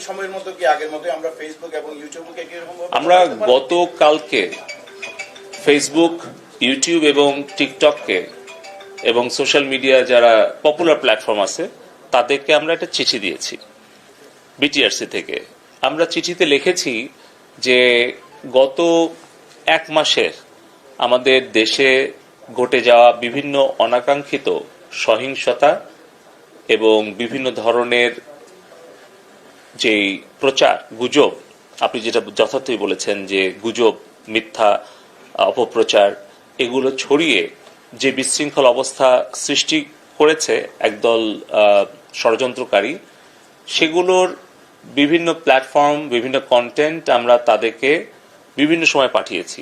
সময়ের মতো কি আগের মতোই আমরা ফেসবুক এবং ইউটিউবকে কি রকম আমরা গতকালকে ফেসবুক, ইউটিউব এবং টিকটককে এবং সোশ্যাল মিডিয়া যারা পপুলার প্ল্যাটফর্ম আছে তাদেরকে আমরা একটা চিঠি দিয়েছি বিটিআরসি থেকে। আমরা চিঠিতে লিখেছি যে গত এক মাসের আমাদের দেশে ঘটে যাওয়া বিভিন্ন অনাকাঙ্ক্ষিত সহিংসতা এবং বিভিন্ন ধরনের যেই প্রচার, গুজব, আপনি যেটা যথার্থই বলেছেন যে গুজব, মিথ্যা অপপ্রচার, এগুলো ছড়িয়ে যে বিশৃঙ্খল অবস্থা সৃষ্টি করেছে একদল ষড়যন্ত্রকারী, সেগুলোর বিভিন্ন প্ল্যাটফর্ম, বিভিন্ন কন্টেন্ট আমরা তাদেরকে বিভিন্ন সময় পাঠিয়েছি।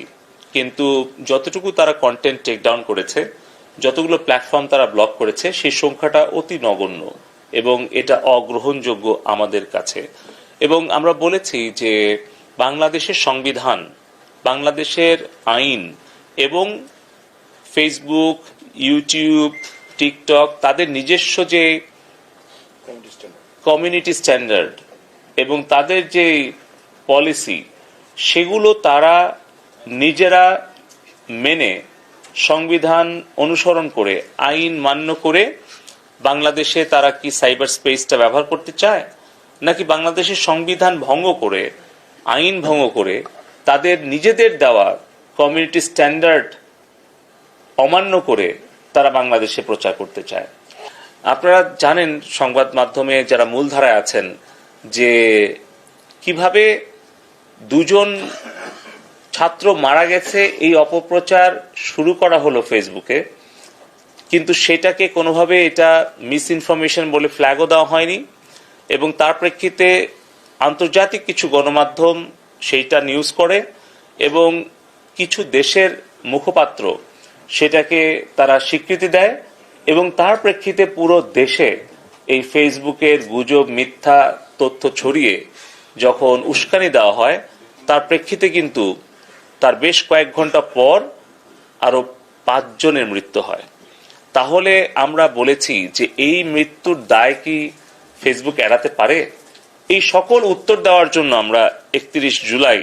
কিন্তু যতটুকু তারা কন্টেন্ট টেক ডাউন করেছে, যতগুলো প্ল্যাটফর্ম তারা ব্লক করেছে, সেই সংখ্যাটা অতি নগণ্য এবং এটা অগ্রহণযোগ্য আমাদের কাছে। এবং আমরা বলেছি যে বাংলাদেশের সংবিধান, বাংলাদেশের আইন এবং ফেসবুক, ইউটিউব, টিকটক তাদের নিজস্ব যে কমিউনিটি স্ট্যান্ডার্ড এবং তাদের যে পলিসি, সেগুলো তারা নিজেরা মেনে সংবিধান অনুসরণ করে আইন মান্য করে বাংলাদেশে তারা কি সাইবার স্পেসটা ব্যবহার করতে চায়, নাকি বাংলাদেশের সংবিধান ভঙ্গ করে, আইন ভঙ্গ করে তাদের নিজেদের দেওয়া কমিউনিটি স্ট্যান্ডার্ড অমান্য করে তারা বাংলাদেশে প্রচার করতে চায়। আপনারা জানেন, সংবাদ মাধ্যমে যারা মূলধারায় আছেন, যে কিভাবে দুজন ছাত্র মারা গেছে এই অপপ্রচার শুরু করা হলো ফেসবুকে, কিন্তু সেটাকে কোনোভাবে এটা মিস ইনফরমেশন বলে ফ্ল্যাগও দেওয়া হয়নি এবং তার প্রেক্ষিতে আন্তর্জাতিক কিছু গণমাধ্যম সেইটা নিউজ করে এবং কিছু দেশের মুখপাত্র সেটাকে তারা স্বীকৃতি দেয় এবং তার প্রেক্ষিতে পুরো দেশে এই ফেসবুকের গুজব, মিথ্যা তথ্য ছড়িয়ে যখন উস্কানি দেওয়া হয়, তার প্রেক্ষিতে কিন্তু তার বেশ কয়েক ঘন্টা পর আরো 5 জনের মৃত্যু হয়। তাহলে আমরা বলেছি যে এই মৃত্যুর দায় কি ফেসবুক এড়াতে পারে? এই সকল উত্তর দেওয়ার জন্য আমরা 31 জুলাই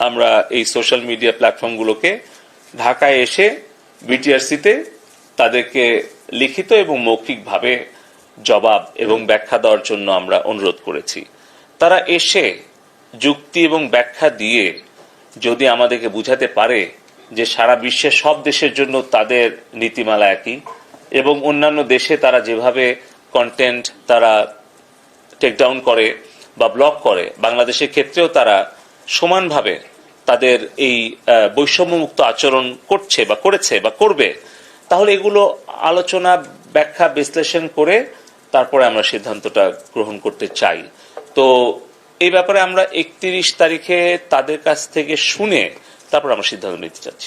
আমরা এই সোশ্যাল মিডিয়া প্ল্যাটফর্মগুলোকে ঢাকায় এসে বিটিআরসিতে তাদেরকে লিখিত এবং মৌখিকভাবে জবাব এবং ব্যাখ্যা দেওয়ার জন্য আমরা অনুরোধ করেছি। তারা এসে যুক্তি এবং ব্যাখ্যা দিয়ে যদি আমাদেরকে বুঝাতে পারে যে সারা বিশ্বের সব দেশের জন্য তাদের নীতিমালা একই এবং অন্যান্য দেশে তারা যেভাবে কন্টেন্ট তারা টেকডাউন করে বা ব্লক করে, বাংলাদেশের ক্ষেত্রেও তারা সমানভাবে তাদের এই বৈষম্যমুক্ত আচরণ করছে বা করেছে বা করবে, তাহলে এগুলো আলোচনা, ব্যাখ্যা, বিশ্লেষণ করে তারপরে আমরা সিদ্ধান্তটা গ্রহণ করতে চাই। তো এই ব্যাপারে আমরা 31 তারিখে তাদের কাছ থেকে শুনে তারপর আমরা সিদ্ধান্ত নিতে চাচ্ছি।